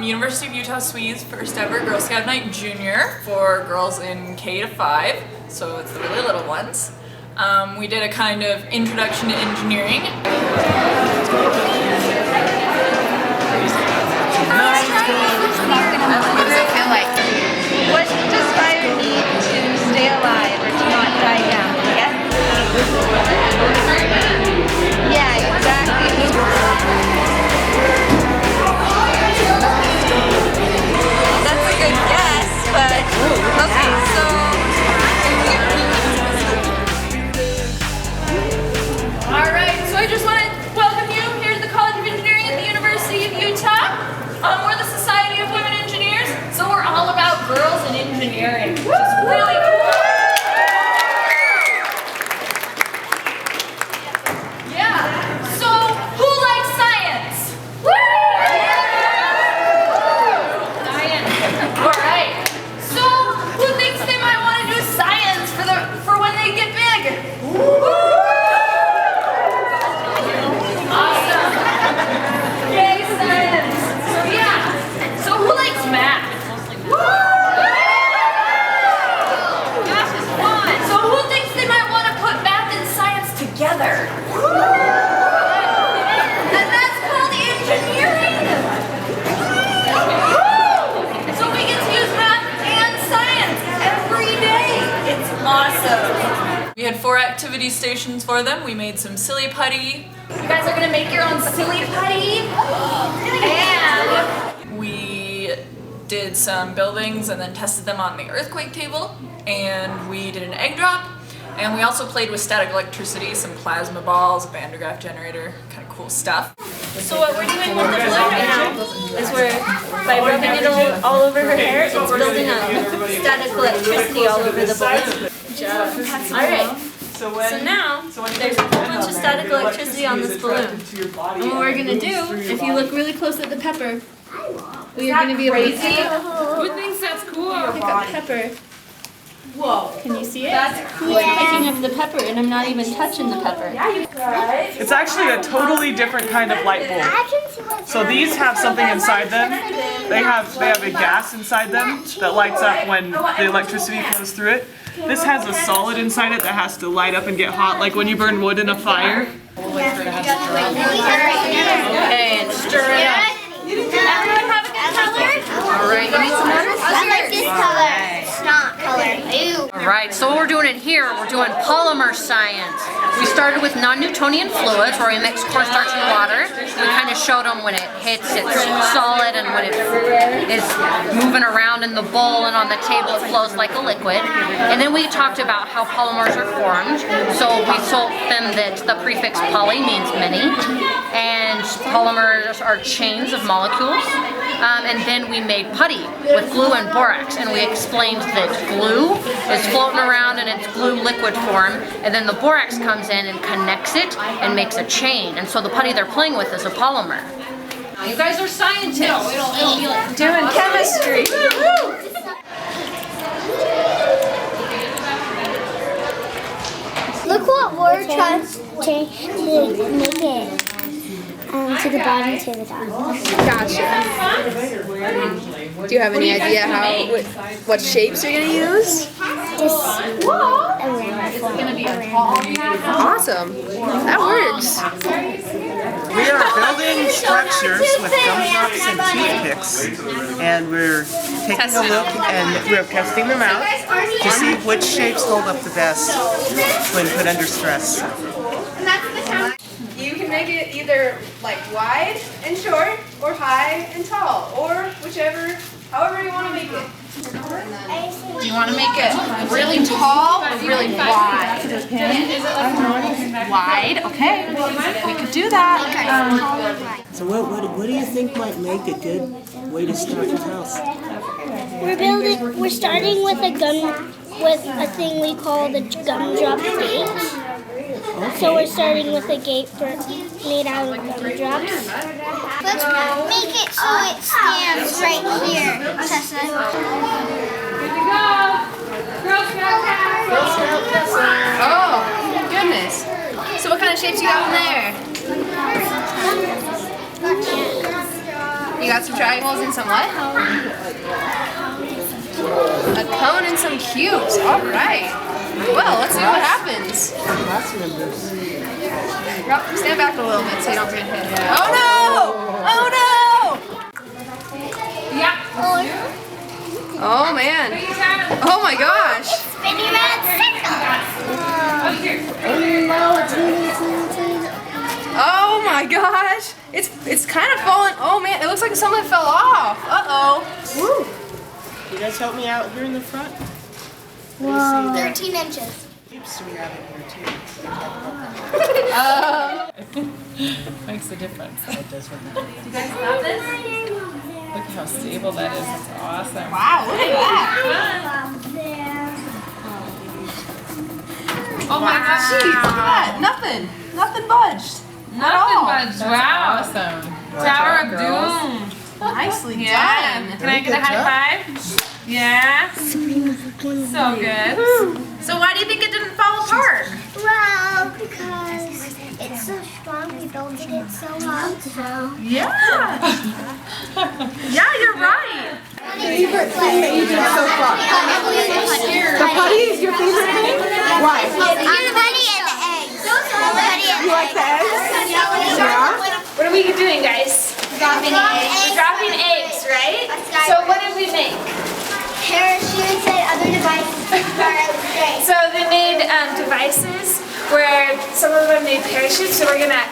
University of Utah SWE's first ever Girl Scout Night Junior for girls in K to 5, so it's the really little ones. We did a kind of introduction to engineering. What does it feel like? What does fire need to stay alive or to not die down? Yeah, exactly. That's a good guess, but okay, so Alright, so I just want to welcome you here to the College of Engineering at the University of Utah. We're the Society of Women Engineers, so we're all about girls in engineering, which is really cool. Yeah, so who likes science? Science. Alright, so who thinks they might want to do science for when they get big? Awesome. Yay, science. So yeah, so who likes math? Math is fun. So who thinks they might want to put math and science together? And that's called engineering. So we get to use math and science every day. It's awesome. We had 4 activity stations for them. We made some silly putty. You guys are gonna make your own silly putty. And we did some buildings and then tested them on the earthquake table. And we did an egg drop. And we also played with static electricity, some plasma balls, a Van de Graaff generator, kind of cool stuff. So what we're doing with the balloon right now is by rubbing it all over her hair, it's building up static electricity all over the balloon. Alright, so now there's a whole bunch of static electricity on this balloon. And what we're going to do, if you look really close at the pepper, we are going to be able to pick up, Who thinks that's cool? pick up pepper. Whoa. Can you see it? That's cool. I'm picking up the pepper and I'm not even touching the pepper. It's actually a totally different kind of light bulb. So these have something inside them. They have a gas inside them that lights up when the electricity flows through it. This has a solid inside it that has to light up and get hot, like when you burn wood in a fire. Okay, it's stirring up. Everyone have a good color? Alright, you need some water? I like this color. It's not color. Alright, so we're doing it here. We're doing polymer science. We started with non-Newtonian fluids where we mix cornstarch and water. We kind of showed them when it hits, it's solid, and when it is moving around in the bowl and on the table, it flows like a liquid. And then we talked about how polymers are formed. So we told them that the prefix poly means many, and polymers are chains of molecules. And then we made putty with glue and borax, and we explained that glue is floating around in its glue liquid form, and then the borax comes in and connects it and makes a chain, and so the putty they're playing with is a polymer. You guys are scientists. doing chemistry. Look what we're trying to make it. To the bottom, to the top. Gotcha. Do you have any idea what shapes you're gonna use? Just Awesome. That works. We are building structures with gumdrops and toothpicks, and we're taking a look and we're testing them out to see which shapes hold up the best when put under stress. You can make it either like wide and short, or high and tall, or however you want to make it. Do you want to make it really tall or really wide? Wide, okay. We could do that. So what do you think might make a good way to start your house? We're starting with a thing we call the gumdrop stage. So we're starting with a gate made out of gumdrops. Let's make it so it stands right here, Tessa. Good to go. Girl Scout Castle. Oh, goodness. So what kind of shapes you got in there? You got some triangles and some what? A cone and some cubes. All right. Well, let's see what happens. Stand back a little bit so you don't get hit. Oh no! Oh no! Yeah. Oh man. Oh my gosh. Spinning around Oh my gosh. It's kind of falling. Oh man, it looks like something fell off. Uh-oh. Woo! You guys help me out here in the front? Whoa. 13 inches. Oops, we have it here too. Makes a difference. It does work. You guys got this? Look how stable that is. That's awesome. Wow, look at that. Oh my gosh. Jeez, look at that. Nothing budged. Not at all. Budge. Wow. Awesome. Tower of girls. Doom. Nicely done. Can I get a high five? Yeah. So good. So why do you think it didn't fall apart? Well, because it's so strong, we built it so long. So. Yeah. Yeah, you're right. Favorite thing that you did so far? The putty is your favorite thing? Why? The putty and the eggs. You like the eggs? Yeah. What are we doing, guys? Dropping eggs. We're dropping eggs, right? So what did we make? Parachutes and other devices are great. So they made devices where some of them made parachutes, so we're gonna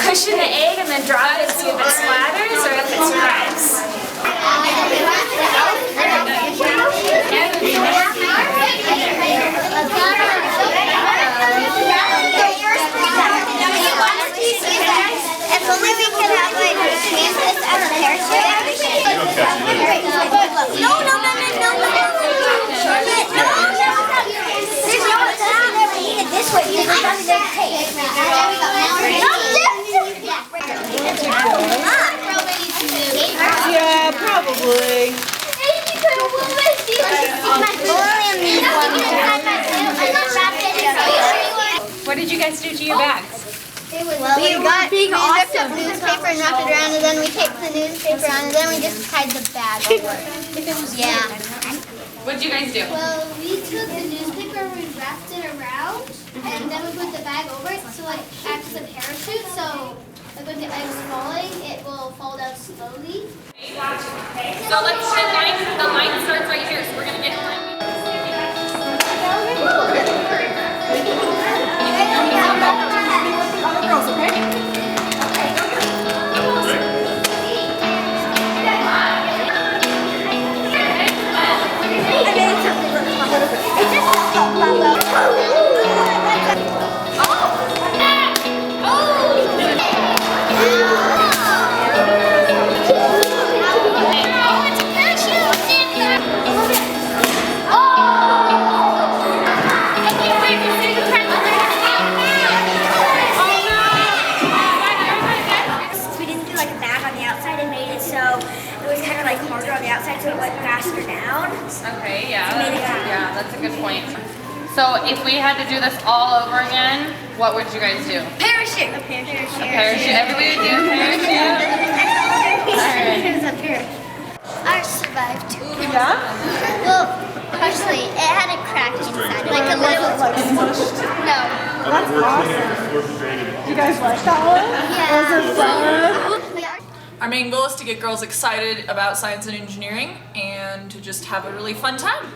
cushion the egg and then drop it, see if it splatters or if it survives. If only we could have like use this as a parachute. No. There's no time never needed this way. You just have to take. Yeah, probably. What did you guys do to your bags? Well, we zipped up newspaper and wrapped it around, and then we taped the newspaper on, and then we just tied the bag over. Yeah. What did you guys do? Well, we took the newspaper and we wrapped it around, and then we put the bag over it so it acts as a parachute. So like when the egg's falling, it will fall down slowly. So let's shine line. The line starts right here, so we're gonna get it. Girls, okay? Okay, yeah, that's a good point. So if we had to do this all over again, what would you guys do? Parachute. A parachute. Everybody would do a parachute. Ours survived. Yeah? Well, partially. It had a crack inside. Like a little. No. That's awesome. You guys like that one? Yeah. Was it fun? Our main goal is to get girls excited about science and engineering and to just have a really fun time.